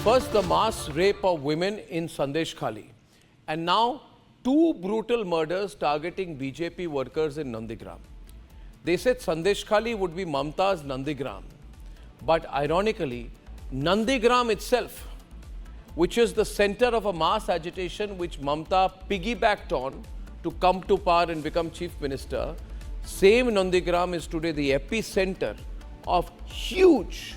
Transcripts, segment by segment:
First, the mass rape of women in Sandeshkhali. And now, two brutal murders targeting BJP workers in Nandigram. They said Sandeshkhali would be Mamata's Nandigram. But ironically, Nandigram itself, which is the center of a mass agitation which Mamata piggybacked on to come to power and become chief minister, same Nandigram is today the epicenter of huge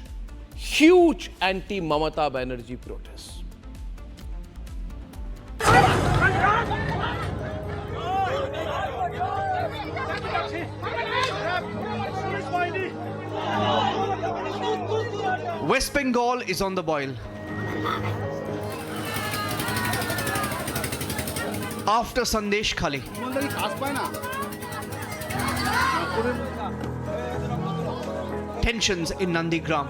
anti-Mamata Banerjee protests. West Bengal is on the boil. After Sandeshkhali, tensions in Nandigram.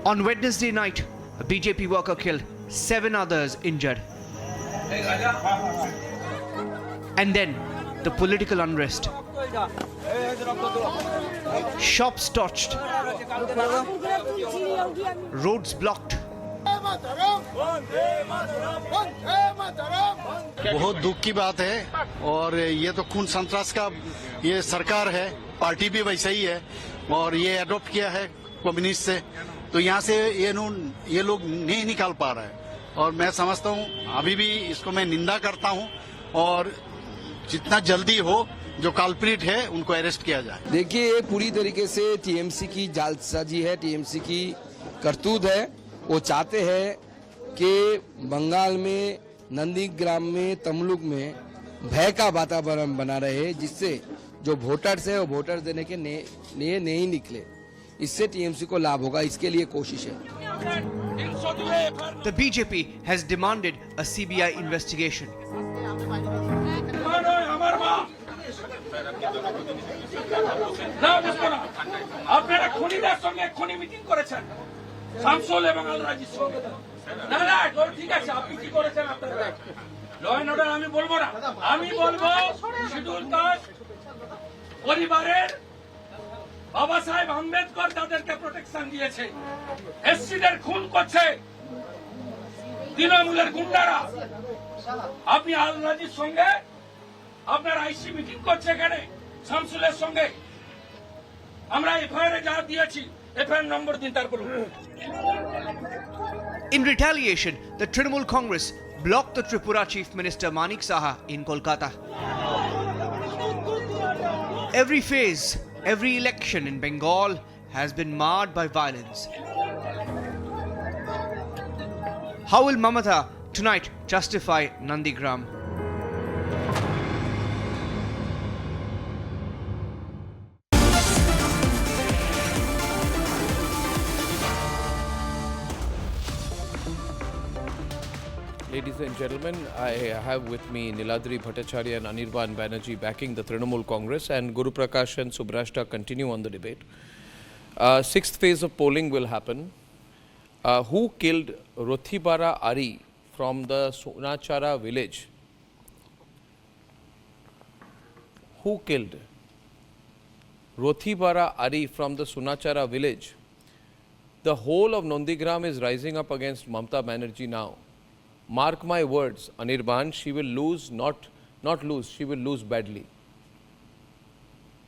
On Wednesday night, a BJP worker killed, 7 others injured. And then the political unrest. Shops torched, roads blocked. बहुत दुख की बात है और ये तो खून संतरास का ये सरकार है, पार्टी भी वैसा ही है और ये अडॉप्ट किया है कम्युनिस्ट से, तो यहाँ से ये लोग नहीं निकाल पा रहा है और मैं समझता हूँ अभी भी इसको मैं निंदा करता हूँ और जितना जल्दी हो जो कल्प्रिट है उनको अरेस्ट किया जाए। देखिए, ये पूरी तरीके से टीएमसी की जालसाजी है, टीएमसी की करतूत है। वो चाहते हैं कि बंगाल में, नंदीग्राम में, तमलुक में भय का वातावरण बना रहे, जिससे जो वोटर्स है वो वोटर देने के लिए नहीं निकले। इससे टीएमसी को लाभ होगा, इसके लिए कोशिश है। The BJP has demanded a CBI investigation. আপনারা খনিদের সঙ্গে খনি মিটিং করেছেন শামসুল এবং আল রাজির সঙ্গে না ঠিক আছে আপনি কি করেছেন আপনারা ল এন্ড অর্ডার আমি বলবো না আমি বলবো শিডিউল কাস্ট পরিবারের বাবা সাহেব আম্বেদকর তাদেরকে প্রোটেকশন দিয়েছে এসসিদের খুন করছে তৃণমূলের গুন্ডারা আপনি আল রাজির সঙ্গে আপনার আইসি মিটিং করছে এখানে শামসুলের সঙ্গে আমরা এফআইআর যা দিয়েছি এফআইআর নম্বর দিন তারপর In retaliation, the Trinamool Congress blocked the Tripura Chief Minister Manik Saha in Kolkata. Every phase, every election in Bengal has been marred by violence. How will Mamata tonight justify Nandigram? Ladies and gentlemen, I have with me Niladri Bhattacharya and Anirban Banerjee backing the Trinamool Congress, and Guru Prakash and Subrashta continue on the debate. Sixth phase of polling will happen. Who killed Rotibala Ari from the Sunachara village? Who killed Rotibala Ari from the Sunachara village? The whole of Nandigram is rising up against Mamata Banerjee now. Mark my words, Anirban, she will lose, not lose, she will lose badly.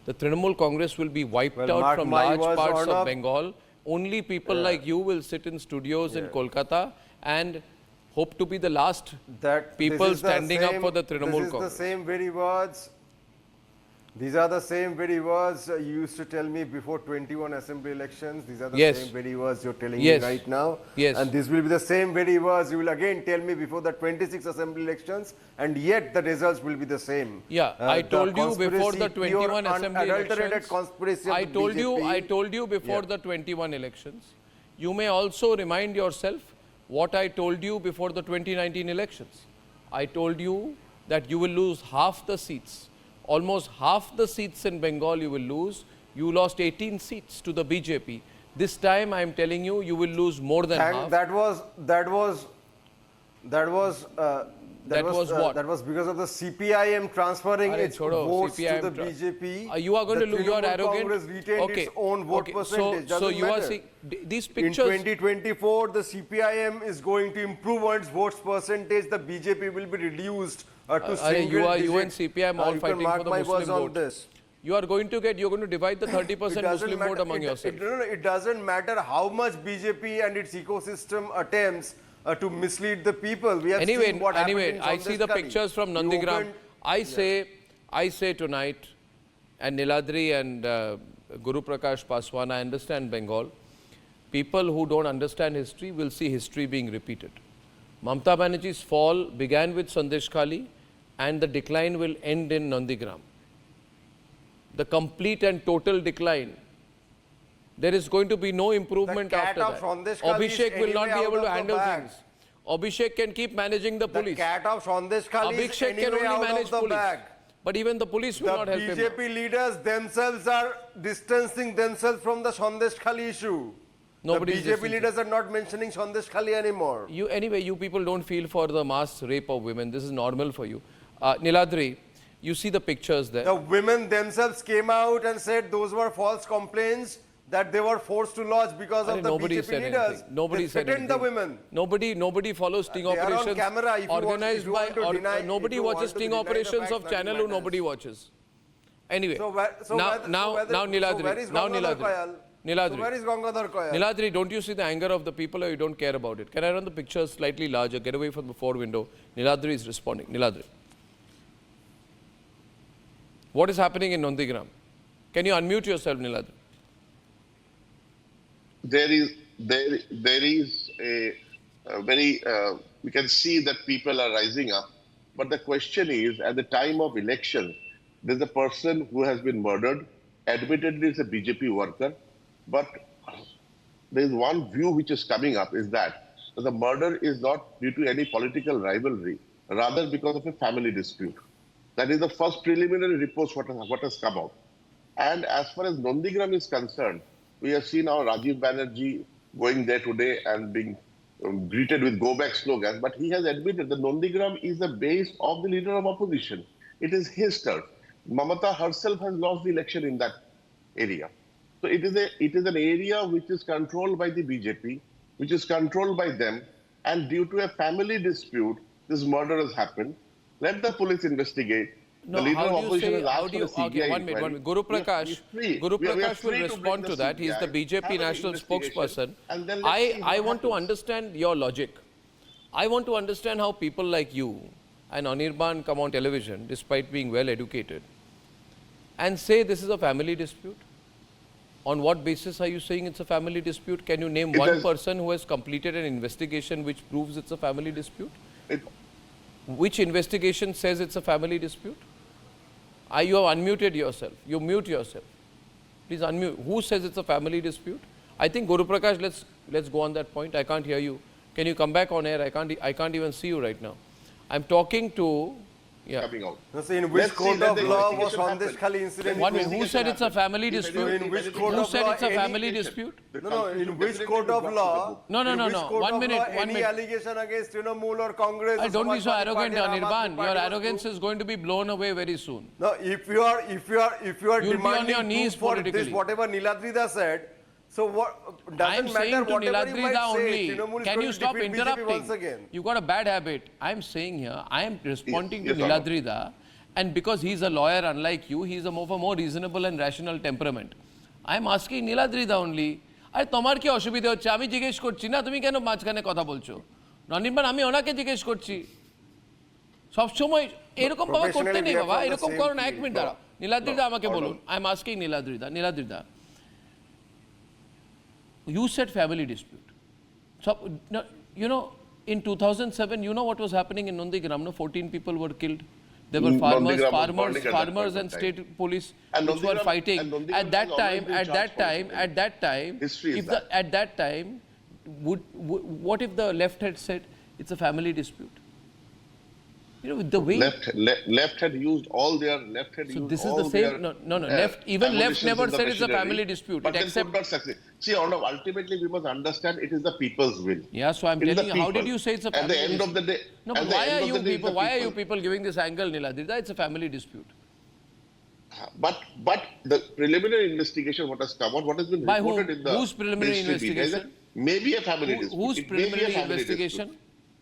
The Trinamool Congress will be wiped out from large parts of Bengal. Only people like you will sit in studios in Kolkata and hope to be the last people standing up for the Trinamool Congress. This is the same very words. These are the same very words you used to tell me before 21 assembly elections. These are the same very words you're telling me right now. Yes. And this will be the same very words you will again tell me before the 26 assembly elections, and yet the results will be the same. Yeah, I told you before the 21 assembly elections. Conspiracy of I told you before Yeah. the 21 elections. You may also remind yourself what I told you before the 2019 elections. I told you that you will lose half the seats. Almost half the seats in Bengal you will lose. You lost 18 seats to the BJP. This time I am telling you, you will lose more than half. That was That was what? That was because of the CPIM transferring Arre, its chodo, votes CPIM to the BJP. You are going to lose. You are Trinamool arrogant. Congress retained its own vote percentage. So Doesn't you are matter. saying these In pictures. 2024, the CPIM is going to improve on its votes percentage. The BJP will be reduced to single you and CPIM all you fighting can mark for the my Muslim words on vote. this. You're going to divide the 30% It doesn't Muslim vote matter- among yourselves. It doesn't matter how much BJP and its ecosystem attempts to mislead the people. We have seen what happened in I see the Sandeshkhali. pictures from You Nandigram. opened- I say tonight, and Niladri and Guru Prakash Paswan, I understand Bengal. People who don't understand history will see history being repeated. Mamata Banerjee's fall began with Sandeshkhali, and the decline will end in Nandigram. The complete and total decline. There is going to be no improvement The cat after of that. Sandeshkhali is Abhishek will not anyway be able out to of the handle bag. things. Abhishek can keep managing the The police. cat of Sandeshkhali is Abhishek can anyway only out manage of the police. bag. But even the police will The not help him. BJP leaders themselves are distancing themselves from the Sandeshkhali issue. Nobody The is BJP distancing. leaders are not mentioning Sandeshkhali anymore. You people don't feel for the mass rape of women. This is normal for you. Niladri, you see the pictures there. The women themselves came out and said those were false complaints that they were forced to lodge because of the Nobody BJP said leaders. anything. Nobody They said threatened anything. the women. Nobody follows sting They are on operations camera. If you want- organized if you by. want to deny- if Nobody you want watches to sting deny the operations facts, of nothing channel who matters. nobody watches. Anyway, So where- so now where- so now where the- now so Niladri, where is now Gangadhar Niladri, Koyal? Niladri. So where is Gangadhar Koyal? Niladri, don't you see the anger of the people or you don't care about it? Can I run the pictures slightly larger? Get away from the fore window. Niladri is responding. Niladri. What is happening in Nandigram? Can you unmute yourself, Niladri? There is a very, we can see that people are rising up. But the question is, at the time of election, there's a person who has been murdered, admittedly is a BJP worker, but there is one view which is coming up is that the murder is not due to any political rivalry, rather because of a family dispute. That is the first preliminary report what has come out. And as far as Nandigram is concerned, we have seen our Rajiv Banerjee going there today and being greeted with go back slogan, but he has admitted that Nandigram is the base of the leader of opposition. It is his turf. Mamata herself has lost the election in that area. So it is an area which is controlled by the BJP, which is controlled by them, and due to a family dispute, this murder has happened. Let the police investigate. No, the leader how of do you opposition say, has asked how do you, for a CBI okay, one inquiry. minute. Guru Prakash will respond to that. He is the BJP national spokesperson. I want to understand your logic. I want to understand how people like you and Anirban come on television, despite being well educated, and say this is a family dispute. On what basis are you saying it's a family dispute? Can you name one person who has completed an investigation which proves it's a family dispute? Which investigation says it's a family dispute? You have unmuted yourself. You mute yourself. Please unmute. Who says it's a family dispute? I think Guru Prakash, let's go on that point. I can't hear you. Can you come back on air? I can't even see you right now. I'm talking to. Yeah. Coming out. No, so in which code of law was investigation Sandeshkhali incident? One minute. Who said it's a family If dispute? in which code Who of said law it's a any- family dispute? No, in which code of law? No. in which code 1 of minute, law 1 any minute. allegation against Trinamool or Congress? or Don't be so Samajwadi arrogant, Party and Aam Anirban. Aadmi Your Party was arrogance proved? is going to be blown away very soon. No, if you are You'll be on demanding your knees proof for politically. this, whatever Niladrida said, so what I'm doesn't saying matter to whatever you might Niladrida say, only. Trinamool is Can going you to stop defeat BJP interrupting? once again. You've got a bad habit. I'm saying here, I am responding Yes, to yes, Niladrida, and because he's a lawyer unlike you, he's of a more reasonable and rational temperament. I'm asking Niladrida only, আরে তোমার কি অসুবিধা হচ্ছে আমি জিজ্ঞেস করছি না তুমি কেন মাঝখানে কথা বলছো ননিরবান আমি ওনাকে জিজ্ঞেস করছি সব সময় এরকম বাবা করতে নেই বাবা এরকম করো না এক মিনিট দাঁড়াও নীলাদ্রিদা আমাকে বলুন আই এম আস্কিং নীলাদ্রিদা you said family dispute. So, you know, in 2007, you know what was happening in Nandigram? No, 14 people were killed. There were farmers and state police which were fighting. At that time, at that time, what if the left had said it's a family dispute? You know, the way left had used all their so this is the same. No. Left never said it's a family dispute. But It accept. See, Arnab, ultimately we must understand it is the people's will. Yeah, so I'm It is telling the you, how did people. you say it's a At family the end dispute? of the day, No, at but the why end are of you the day, it's people? the Why are you people. people giving this angle, Niladrida? It's a family dispute. But the preliminary investigation, what has come out, what has been By reported whom? in the Whose preliminary mainstream media, is that investigation? maybe a family dispute. Whose It may be a preliminary family dispute. investigation?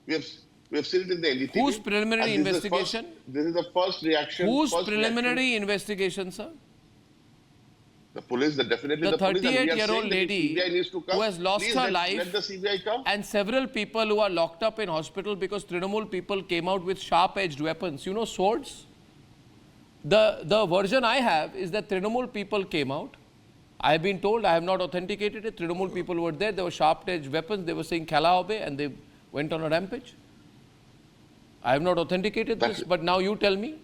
We have we have seen it in the NDTV. Whose preliminary and this is the investigation? This is the first reaction. Whose first preliminary reaction. investigation, sir? The police, definitely The the police, and we are 38-year-old saying that the lady CBI needs to come. who has lost Please her let life the CBI come. and several people who are locked up in hospital because Trinamool people came out with sharp-edged weapons, you know, swords. The version I have is that Trinamool people came out. I have been told, I have not authenticated it, Trinamool people were there were sharp-edged weapons, they were saying Khala Hobe and they went on a rampage. I have not authenticated this, but now you tell me.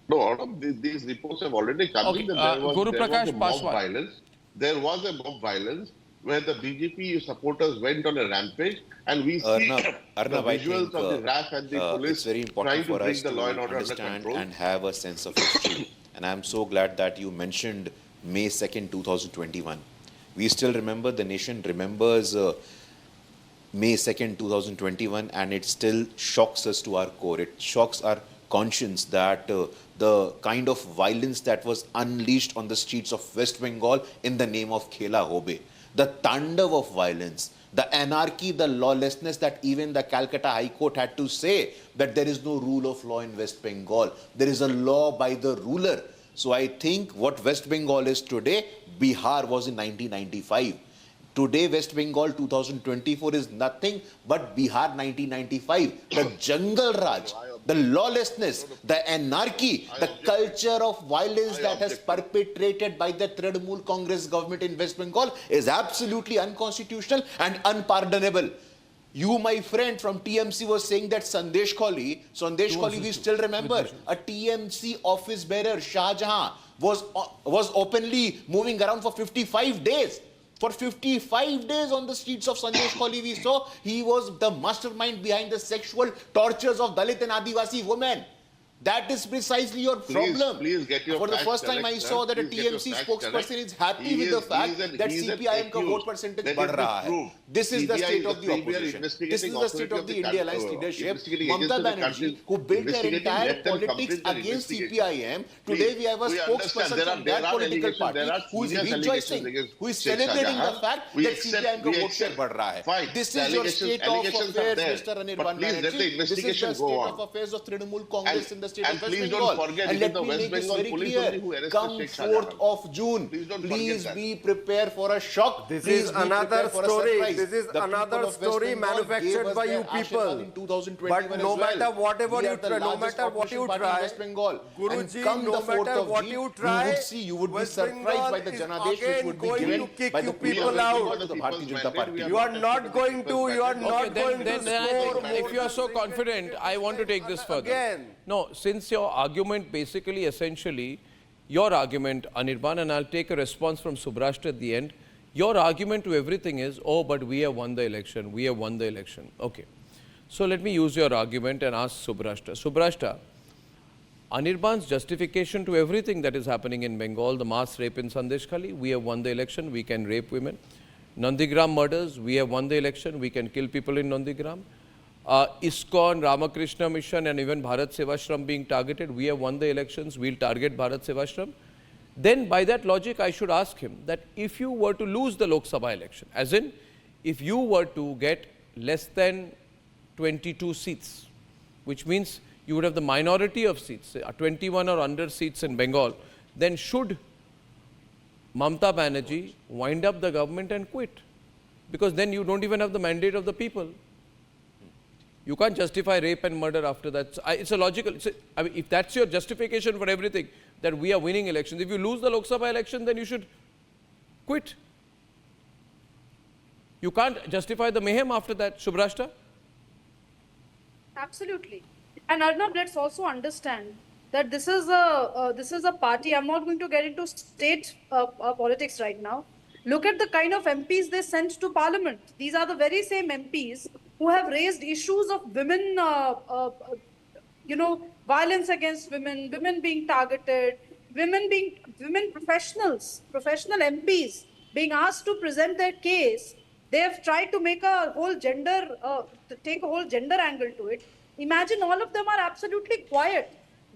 No, all of these reports have already come Okay, in that there was Guru Prakash a mob Paswan. violence. There was a mob violence where the BJP supporters went on a rampage, and we see Arnab, the I visuals think of the RAF and the police it's very important trying to for bring us the to law and order under understand control. and have a sense of history. And I'm so glad that you mentioned May 2nd, 2021. We still remember, the nation remembers May 2nd, 2021, and it still shocks us to our core. It shocks our conscience that the kind of violence that was unleashed on the streets of West Bengal in the name of Khela Hobe, the tandav of violence, the anarchy, the lawlessness that even the Calcutta High Court had to say that there is no rule of law in West Bengal. There is a law by the ruler. So I think what West Bengal is today, Bihar was in 1995. Today, West Bengal 2024 is nothing but Bihar 1995. The jungle raj, the lawlessness, the anarchy, the culture of violence that has perpetrated by the Trinamool Congress government in West Bengal is absolutely unconstitutional and unpardonable. You, my friend from TMC, was saying that Sandeshkhali, we still remember, a TMC office bearer, Shah Jahan, was openly moving around for 55 days. For 55 days on the streets of Sandeshkhali, we saw he was the mastermind behind the sexual tortures of Dalit and Adivasi women. That is precisely your problem. Please get your For the facts first time, I correct, saw sir. that a Please get your TMC facts spokesperson correct. is happy He with the is- fact he is an- that he is an CPIM ka vote accused. percentage That बढ़ is रहा है. proved. This is the CBI state is of the the CBI opposition. This is investigating the state of authority the of the India Alliance country, leadership. investigating Mamata agency of the Banerjee, country, who built their investigating, entire let them politics complete their against investigation. CPIM. Today we have a We spokesperson understand from that there are political allegations, party there are who is serious rejoicing, allegations against who is Sheikh celebrating the Shahjahan. fact We that accept- CPIM का we vote share accept. बढ़ रहा है. Fine. This The is your allegations- state of allegations are affairs, there. Mr. But Anirban please let the Banerjee. This is the investigation state go of on. affairs of Trinamool Congress in the state And of West please Bengal. don't forget, And it is let the me West make this Bengal very police clear. only who arrested Come Sheikh 4th Shahjahan. of June, Please don't forget please that. be prepared for a shock. This Please is be another prepared for a story. surprise. This is The another people of West story Bengal manufactured gave us by their you people. Ashirwad in 2021 But no as well. matter whatever We you are the try, no largest matter what opposition you party in try, West Bengal. Guruji, And come no the 4th matter of what June, you try, you would be West surprised Bengal by the is Janadesh which again would be going given to kick by the you people people out. of the Bharatiya Janata Party. You are not going to, you are not going to Then I score think if you are so confident, I want to take this further. Again. No, since your argument basically, essentially, your argument, Anirban, and I'll take a response from Subrashta at the end. Your argument to everything is, oh, but we have won the election. We have won the election. Okay. So let me use your argument and ask Subrashta. Subrashta, Anirban's justification to everything that is happening in Bengal, the mass rape in Sandeshkhali, we have won the election, we can rape women. Nandigram murders, we have won the election, we can kill people in Nandigram. ISKCON, Ramakrishna Mission and even Bharat Sevashram being targeted, we have won the elections, we'll target Bharat Sevashram. Then by that logic, I should ask him that if you were to lose the Lok Sabha election, as in if you were to get less than 22 seats, which means you would have the minority of seats, 21 or under seats in Bengal, then should Mamata Banerjee wind up the government and quit? Because then you don't even have the mandate of the people. You can't justify rape and murder after that. It's a logical, I mean, if that's your justification for everything, that we are winning elections, if you lose the Lok Sabha election, then you should quit. You can't justify the mayhem after that, Subrashta. Absolutely. And Arnab, let's also understand that this is a party. I'm not going to get into state politics right now. Look at the kind of MPs they sent to parliament. These are the very same MPs who have raised issues of women, violence against women, women being targeted, women professionals, professional MPs being asked to present their case, they have tried to make a whole gender, take a whole gender angle to it. Imagine all of them are absolutely quiet.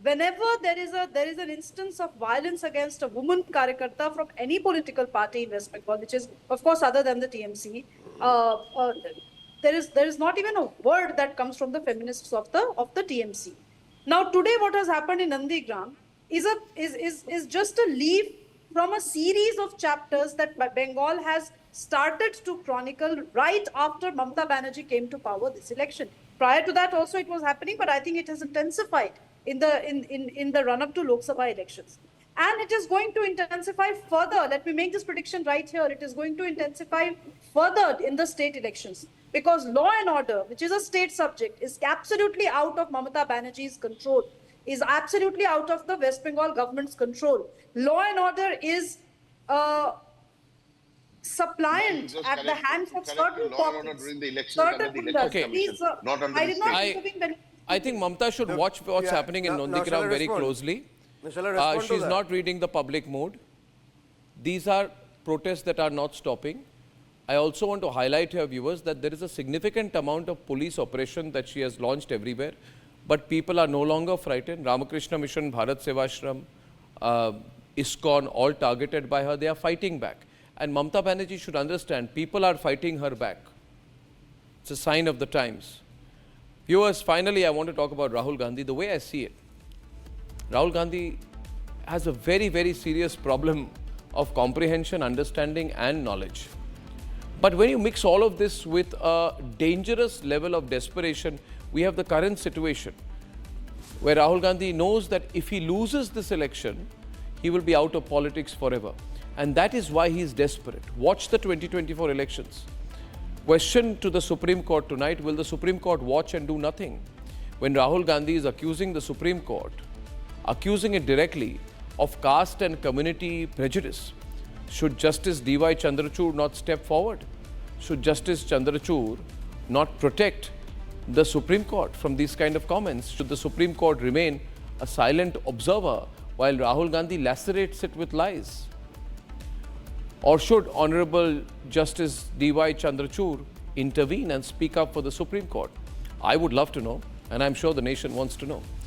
Whenever there is an instance of violence against a woman karyakarta from any political party in West Bengal, which is of course other than the TMC, there is not even a word that comes from the feminists of the TMC. Now today, what has happened in Nandigram is just a leaf from a series of chapters that Bengal has started to chronicle right after Mamata Banerjee came to power this election. Prior to that also it was happening, but I think it has intensified in the run-up to Lok Sabha elections. And it is going to intensify further. Let me make this prediction right here. It is going to intensify further in the state elections because law and order, which is a state subject, is absolutely out of Mamata Banerjee's control, is absolutely out of the West Bengal government's control. Law and order is suppliant at the hands of certain pockets, certain industries. I think Mamata should watch what's happening in Nandigram very closely. She's not reading the public mood. These are protests that are not stopping. I also want to highlight here, viewers, that there is a significant amount of police operation that she has launched everywhere. But people are no longer frightened. Ramakrishna Mission, Bharat Sevashram, ISKCON, all targeted by her. They are fighting back. And Mamata Banerjee should understand, people are fighting her back. It's a sign of the times. Viewers, finally, I want to talk about Rahul Gandhi. The way I see it, Rahul Gandhi has a very, very serious problem of comprehension, understanding and knowledge. But when you mix all of this with a dangerous level of desperation, we have the current situation where Rahul Gandhi knows that if he loses this election, he will be out of politics forever. And that is why he is desperate. Watch the 2024 elections. Question to the Supreme Court tonight, will the Supreme Court watch and do nothing? When Rahul Gandhi is accusing the Supreme Court, accusing it directly of caste and community prejudice, should Justice D.Y. Chandrachud not step forward? Should Justice Chandrachud not protect the Supreme Court from these kind of comments? Should the Supreme Court remain a silent observer while Rahul Gandhi lacerates it with lies? Or should Honorable Justice D.Y. Chandrachud intervene and speak up for the Supreme Court? I would love to know, and I'm sure the nation wants to know.